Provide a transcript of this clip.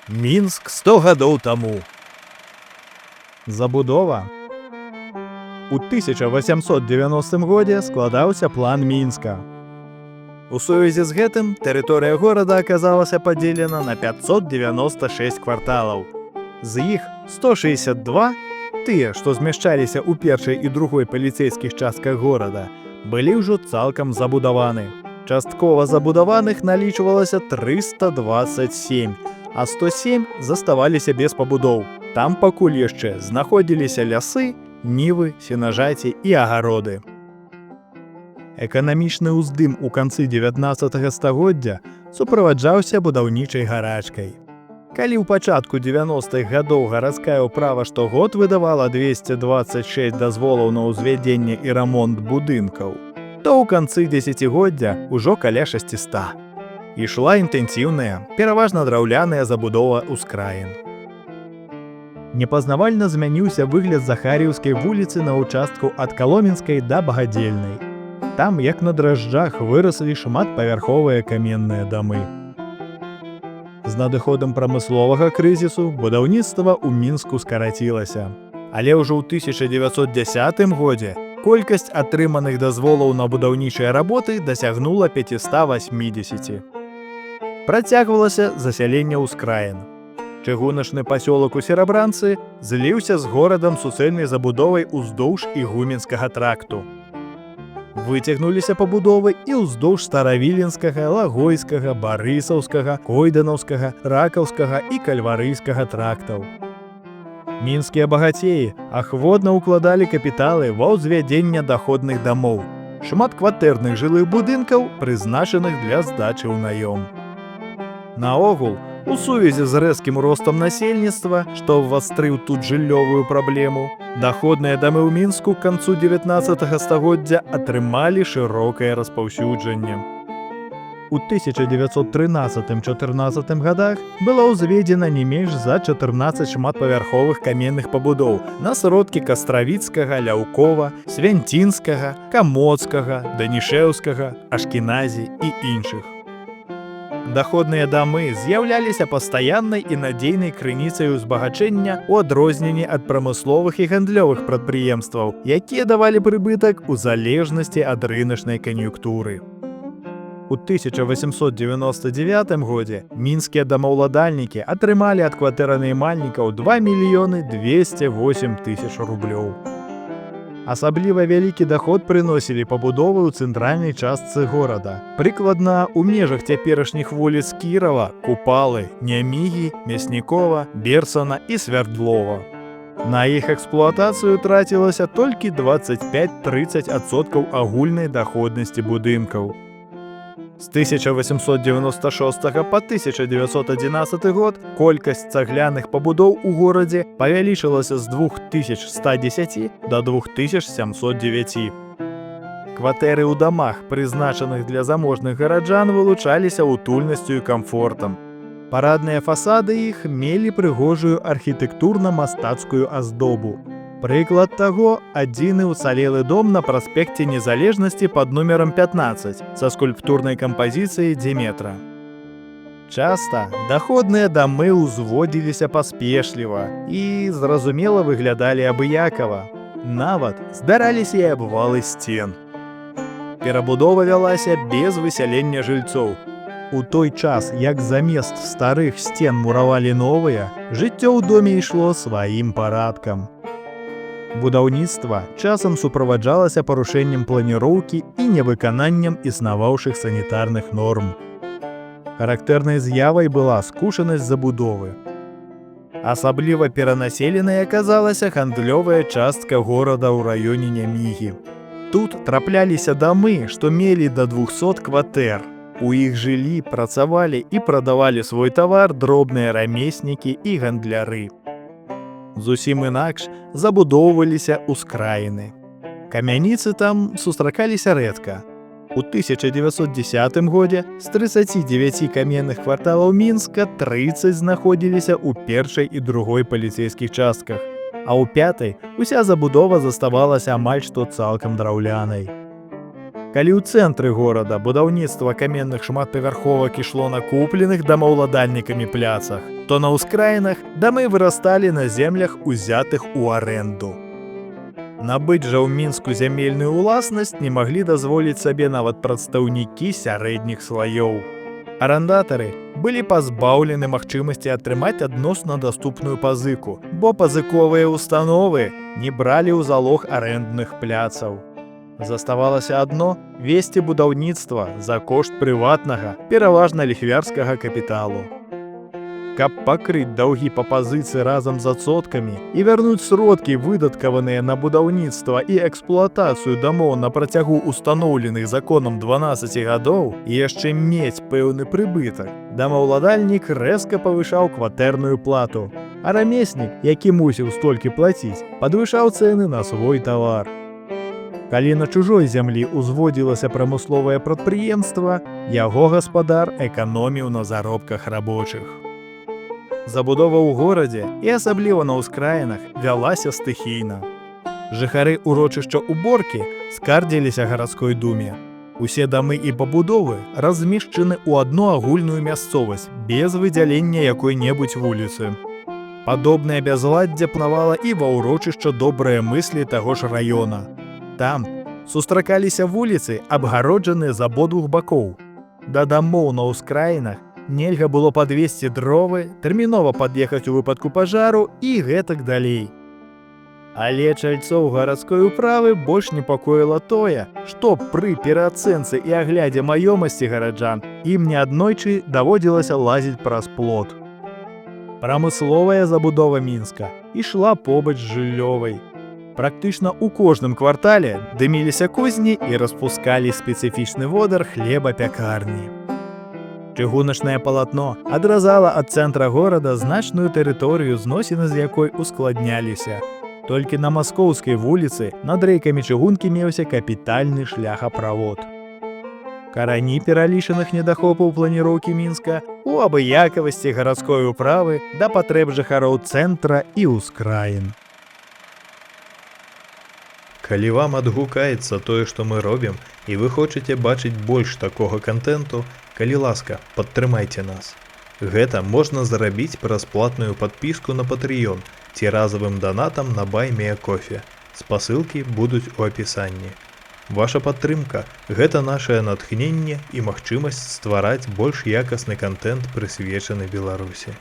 Мінск 100 гадоў таму. Забудова. У 1890 годзе складаўся план Мінска. У сувязі з гэтым тэрыторыя горада аказалася падзелена на 596 кварталаў. З іх 162, тыя, што змяшчаліся ў першай і другой паліцэйскіх частках горада, былі ўжо цалкам забудаваны. Часткова забудаваных налічвалася 327, а 107 заставаліся без пабудоў. Там пакуль яшчэ знаходзіліся лясы, нівы, сенажаці і агароды. Эканамічны ўздым у канцы 19 стагоддзя суправаджаўся будаўнічай гарачкай. Калі ў пачатку 90-х гадоў гарадская ўправа штогод выдавала 226 дазволаў на ўзвядзенне і рамонт будынкаў, то ў канцы дзесяцігоддзя ўжо каля 600. Ішла інтэнсіўная, пераважна драўляная забудова ўскраін. Непазнавальна змяніўся выгляд Захарыўскай вуліцы на ўчастку ад Каломенскай да Багадзельнай. Там, як на дражджах, выраслі шматпавярховыя каменныя дамы. З надыходам прамысловага крызісу будаўніцтва ў Мінску скарацілася. Але ўжо ў 1910 годзе колькасць атрыманых дазволаў на будаўнічыя работы дасягнула 580. Працягвалася засяленне ўскраін. Чыгуначны пасёлак у Серабранцы зліўся з горадам суцэльнай забудовай уздоўж Ігуменскага тракту. Выцягнуліся пабудовы і ўздоўж Старавіленскага, Лагойскага, Барысаўскага, Койданаўскага, Ракаўскага і Кальварыйскага трактаў. Мінскія багацеі ахвотна ўкладалі капіталы ва ўзвядзення даходных дамоў, шматкватэрных жылых будынкаў, прызначаных для здачы ў наём. Наогул, у сувязі з рэзкім ростам насельніцтва, што ввастрыў тут жыллёвую праблему, даходныя дамы ў Мінску к канцу 19 стагоддзя атрымалі шырокае распаўсюджанне. У 1913-14 годах была ўзведзена не менш за 14 шматпавярховых каменных пабудоў на сродкі Кастравіцкага, Ляўкова, Свянцінскага, Камоцкага, Данішэўскага, Ашкеназі і іншых. Даходныя дамы з'яўляліся пастаяннай і надзейнай крыніцай узбагачэння ў адрозненні ад прамысловых і гандлёвых прадпрыемстваў, якія давалі прыбытак у залежнасці ад рыначнай кан'юнктуры. У 1899 годзе мінскія дамаўладальнікі атрымалі ад кватэранаймальнікаў 2 мільёны 208 тысяч рублёў. Асабліва вялікі даход прыносілі пабудовы ў цэнтральнай частцы горада. Прыкладна, у межах цяперашніх вуліц Кірава, Купалы, Нямігі, Мяснікова, Берсана і Свярдлова. На іх эксплуатацыю трацілася толькі 25-30% агульнай даходнасці будынкаў. З 1896 па 1911 год колькасць цагляных пабудоў у горадзе павялічылася з 2110 да 2709. Кватэры ў дамах, прызначаных для заможных гараджан, вылучаліся утульнасцю і камфортам. Парадныя фасады іх мелі прыгожую архітэктурна-мастацкую аздобу. Прыклад таго – адзіны ўцалелы дом на праспекце Незалежнасці пад нумерам 15 са скульптурнай кампазіцыяй Дземетра. Часта даходныя дамы ўзводзіліся паспешліва і, зразумела, выглядалі абыякава. Нават здараліся і абвалы сцен. Перабудова вялася без высялення жыльцоў. У той час, як замест старых сцен муравалі новыя, жыццё ў доме ішло сваім парадкам. Будаўніцтва часам суправаджалася парушэннем планіроўкі і невыкананнем існаваўшых санітарных норм. Характэрнай з'явай была скушанасць забудовы. Асабліва перанаселенай аказалася гандлёвая частка горада ў раёне Нямігі. Тут трапляліся дамы, што мелі да 200 кватэр. У іх жылі, працавалі і прадавалі свой тавар дробныя рамеснікі і гандляры. Зусім інакш забудоўваліся ўскраіны. Камяніцы там сустракаліся рэдка. У 1910 годзе з 39 каменных кварталаў Мінска 30 знаходзіліся ў першай і другой паліцэйскіх частках, а ў пятай уся забудова заставалася амаль што цалкам драўлянай. Калі ў цэнтры горада будаўніцтва каменных шматпавярховак ішло на купленых дамаўладальнікамі пляцах, то на ўскраінах дамы вырасталі на землях, узятых у арэнду. Набыць жа ў Мінску зямельную ўласнасць не маглі дазволіць сабе нават прадстаўнікі сярэдніх слаёў. Арандатары былі пазбаўлены магчымасці атрымаць адносна даступную пазыку, бо пазыковыя установы не бралі ў залог арэндных пляцаў. Заставалася адно – весці будаўніцтва за кошт прыватнага, пераважна ліхвярскага капіталу. Каб пакрыць даўгі па пазыцы разам з адсоткамі і вярнуць сродкі, выдаткаваныя на будаўніцтва і эксплуатацыю дамоў на працягу устаноўленых законам 12 гадоў і яшчэ мець пэўны прыбытак, дамаўладальнік рэзка павышаў кватэрную плату, а рамеснік, які мусіў столькі плаціць, падвышаў цэны на свой тавар. Калі на чужой зямлі ўзводзілася прамысловае прадпрыемства, яго гаспадар эканоміў на заробках рабочых. Забудова ў горадзе і асабліва на ўскраінах вялася стыхійна. Жыхары урочышча Уборкі скардзіліся гарадской думе. Усе дамы і пабудовы размешчаны ў адну агульную мясцовасць без выдзялення якой-небудзь вуліцы. Падобнае бязладдзе панавала і ва ўрочышча Добрыя мыслі таго ж раёна. Там сустракаліся вуліцы, абгароджаныя з абодвух бакоў. Да дамоў на ўскраінах нельга было падвесці дровы, тэрмінова пад'ехаць у выпадку пажару і гэтак далей. Але чальцоў гарадской управы больш непакоіла тое, што пры пераацэнцы і аглядзе маёмасці гараджан ім неаднойчы даводзілася лазіць праз плот. Прамысловая забудова Мінска ішла побач з жыллёвай. Практычна ў кожным квартале дыміліся кузні і распускалі спецыфічны водар хлебапякарні. Чыгуначнае палатно адразала ад цэнтра горада значную тэрыторыю, зносіны з якой ускладняліся. Толькі на Маскоўскай вуліцы над рэйкамі чыгункі меўся капітальны шляхаправод. Карані пералічаных недахопаў планіроўкі Мінска у абыякавасці гарадской управы да патрэб жыхароў цэнтра і ўскраін. Калі вам адгукаецца тое, што мы робім, і вы хочаце бачыць больш такога кантэнту, калі ласка, падтрымайце нас. Гэта можна зрабіць праз платную падпіску на Patreon ці разавым данатам на Buy Me a Coffee. Спасылкі будуць у апісанні. Ваша падтрымка – гэта нашае натхненне і магчымасць ствараць больш якасны кантэнт, прысвечаны Беларусі.